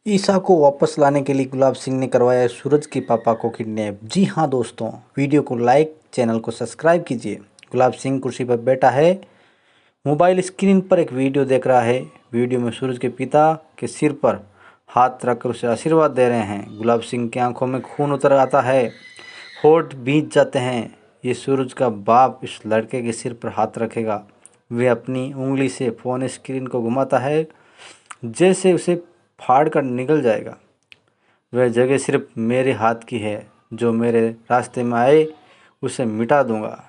ईसा को वापस लाने के लिए गुलाब सिंह ने करवाया सूरज के पापा को किडनैप। जी हाँ दोस्तों, वीडियो को लाइक, चैनल को सब्सक्राइब कीजिए। गुलाब सिंह कुर्सी पर बैठा है, मोबाइल स्क्रीन पर एक वीडियो देख रहा है। वीडियो में सूरज के पिता के सिर पर हाथ रखकर उसे आशीर्वाद दे रहे हैं। गुलाब सिंह की आंखों में खून उतर आता है, होठ भींच जाते हैं। ये सूरज का बाप इस लड़के के सिर पर हाथ रखेगा। वे अपनी उंगली से फ़ोन स्क्रीन को घुमाता है, जैसे उसे फाड़ कर निकल जाएगा। वह जगह सिर्फ मेरे हाथ की है, जो मेरे रास्ते में आए उसे मिटा दूंगा।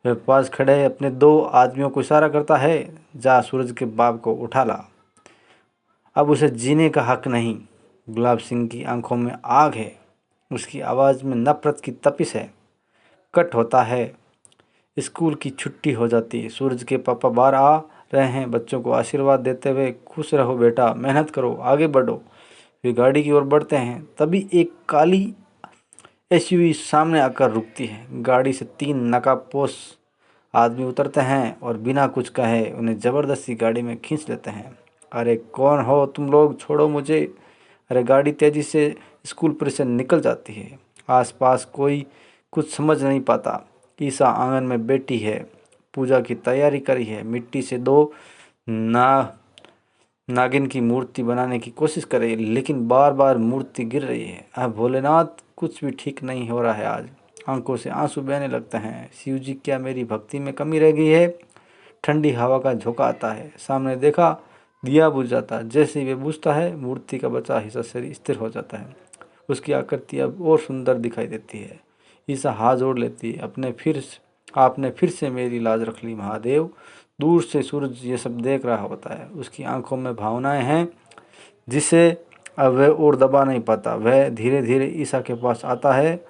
वह पास खड़े अपने दो आदमियों को इशारा करता है, जा सूरज के बाप को उठा ला, अब उसे जीने का हक नहीं। गुलाब सिंह की आंखों में आग है, उसकी आवाज़ में नफरत की तपिश है। कट होता है, स्कूल की छुट्टी हो जाती है। सूरज के पापा बाहर आ रहे हैं, बच्चों को आशीर्वाद देते हुए, खुश रहो बेटा, मेहनत करो, आगे बढ़ो। वे गाड़ी की ओर बढ़ते हैं, तभी एक काली एसयूवी सामने आकर रुकती है। गाड़ी से तीन नकाबपोश आदमी उतरते हैं और बिना कुछ कहे उन्हें ज़बरदस्ती गाड़ी में खींच लेते हैं। अरे कौन हो तुम लोग, छोड़ो मुझे। अरे गाड़ी तेज़ी से स्कूल पर से निकल जाती है। आसपास कोई कुछ समझ नहीं पाता। ईसा आंगन में बैठी है, पूजा की तैयारी करी है, मिट्टी से दो ना नागिन की मूर्ति बनाने की कोशिश कर रही है, लेकिन बार बार मूर्ति गिर रही है। अब भोलेनाथ, कुछ भी ठीक नहीं हो रहा है आज। आंखों से आंसू बहने लगते हैं। शिव जी, क्या मेरी भक्ति में कमी रह गई है? ठंडी हवा का झोंका आता है, सामने देखा, दिया बुझ जाता है। जैसे ही वे बुझता है, मूर्ति का बचा हिस्सा शरीर स्थिर हो जाता है। उसकी आकृति अब और सुंदर दिखाई देती है। ईसा हाथ जोड़ लेती है, आपने फिर से मेरी लाज रख ली महादेव। दूर से सूरज ये सब देख रहा होता है। उसकी आंखों में भावनाएं हैं जिसे अब वह और दबा नहीं पाता। वह धीरे धीरे ईसा के पास आता है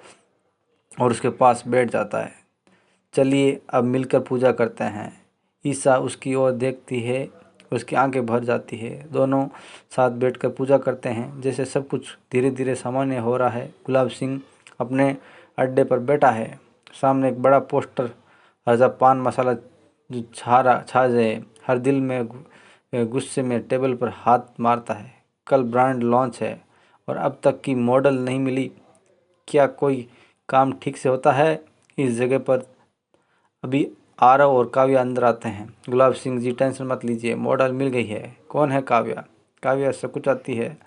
और उसके पास बैठ जाता है। चलिए अब मिलकर पूजा करते हैं। ईसा उसकी ओर देखती है, उसकी आंखें भर जाती है। दोनों साथ बैठकर पूजा करते हैं, जैसे सब कुछ धीरे धीरे सामान्य हो रहा है। गुलाब सिंह अपने अड्डे पर बैठा है, सामने एक बड़ा पोस्टर, हर्जा पान मसाला जो छा जाए। हर दिल में गुस्से में टेबल पर हाथ मारता है। कल ब्रांड लॉन्च है और अब तक की मॉडल नहीं मिली। क्या कोई काम ठीक से होता है? इस जगह पर अभी आरव और काव्या अंदर आते हैं। गुलाब सिंह जी टेंशन मत लीजिए, मॉडल मिल गई है। कौन है काव्या? काव्या सकुचाती है,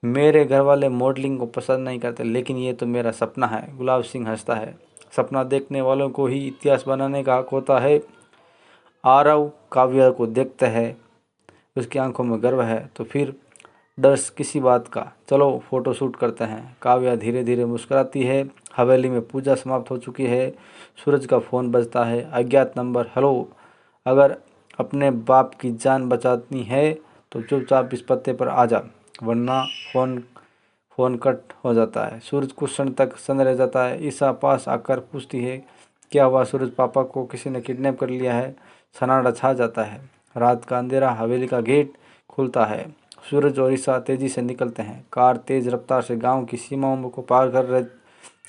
मेरे घर वाले मॉडलिंग को पसंद नहीं करते, लेकिन ये तो मेरा सपना है। गुलाब सिंह हंसता है, सपना देखने वालों को ही इतिहास बनाने का हक होता है। आरव काव्या को देखता है, उसकी आंखों में गर्व है, तो फिर डर किसी बात का। चलो फोटो शूट करते हैं। काव्या धीरे धीरे मुस्कुराती है। हवेली में पूजा समाप्त हो चुकी है। सूरज का फ़ोन बजता है, अज्ञात नंबर। हेलो, अगर अपने बाप की जान बचानी है तो चुपचाप इस पत्ते पर आ जा, वरना फ़ोन फ़ोन कट हो जाता है। सूरज कुछ क्षण तक सन रह जाता है। ईसा पास आकर पूछती है, क्या हुआ सूरज, पापा को किसी ने किडनैप कर लिया है? सन्नाटा छा जाता है। रात का अंधेरा, हवेली का गेट खुलता है। सूरज और ईसा तेजी से निकलते हैं। कार तेज रफ्तार से गांव की सीमाओं को पार कर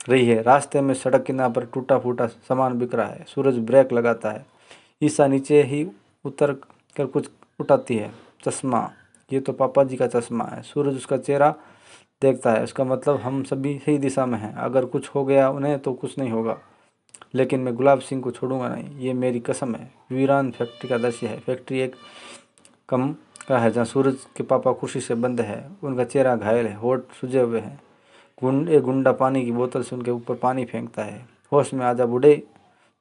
रही है। रास्ते में सड़क किनारे पर टूटा फूटा सामान बिक रहा है। सूरज ब्रेक लगाता है। ईसा नीचे ही उतर कर कुछ उठाती है। चश्मा, ये तो पापा जी का चश्मा है। सूरज उसका चेहरा देखता है, उसका मतलब हम सभी सही दिशा में हैं। अगर कुछ हो गया उन्हें तो कुछ नहीं होगा, लेकिन मैं गुलाब सिंह को छोड़ूंगा नहीं, ये मेरी कसम है। वीरान फैक्ट्री का दृश्य है। फैक्ट्री एक कम का है जहाँ सूरज के पापा खुशी से बंद है। उनका चेहरा घायल है, होठ सूजे हुए हैं। एक गुंडा पानी की बोतल से उनके ऊपर पानी फेंकता है। होश में आजा बूढ़े,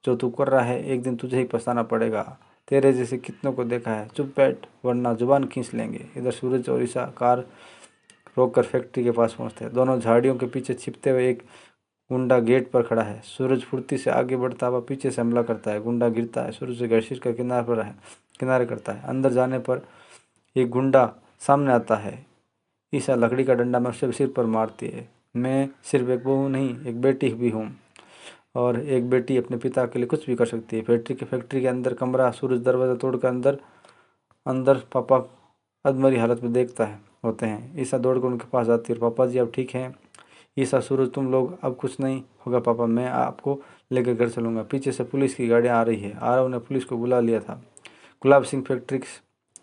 जो तू कर रहा है एक दिन तुझे ही पछताना पड़ेगा। तेरे जैसे कितनों को देखा है, चुप बैठ वरना जुबान खींच लेंगे। इधर सूरज और ईसा कार रोककर फैक्ट्री के पास पहुंचते हैं। दोनों झाड़ियों के पीछे छिपते हुए। एक गुंडा गेट पर खड़ा है। सूरज फुर्ती से आगे बढ़ता हुआ पीछे से हमला करता है। गुंडा गिरता है, सूरज से घसीट कर किनारे करता है। अंदर जाने पर एक गुंडा सामने आता है। ईसा लकड़ी का डंडा में उसके सिर पर मारती है। मैं सिर्फ एक बहू नहीं, एक बेटी भी हूँ, और एक बेटी अपने पिता के लिए कुछ भी कर सकती है। फैक्ट्री के अंदर कमरा। सूरज दरवाज़ा तोड़कर अंदर अंदर पापा अधमरी हालत में देखता है होते हैं। ईसा दौड़कर उनके पास जाती है, पापा जी अब ठीक हैं? ईसा, सूरज तुम लोग, अब कुछ नहीं होगा पापा, मैं आपको लेकर घर चलूँगा। पीछे से पुलिस की गाड़ियाँ आ रही है। आरव ने पुलिस को बुला लिया था। गुलाब सिंह फैक्ट्री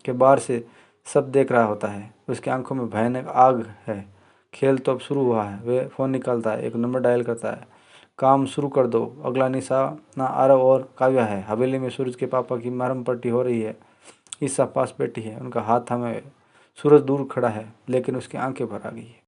के बाहर से सब देख रहा होता है। उसकी आंखों में भयानक आग है। खेल तो अब शुरू हुआ है। वह फ़ोन निकालता है, एक नंबर डायल करता है। काम शुरू कर दो। अगला निशाना आरव और काव्या है। हवेली में सूरज के पापा की मरहम पट्टी हो रही है। ईसा पास बैठी है, उनका हाथ थामे हुए। सूरज दूर खड़ा है, लेकिन उसकी आंखें भर आ गई है।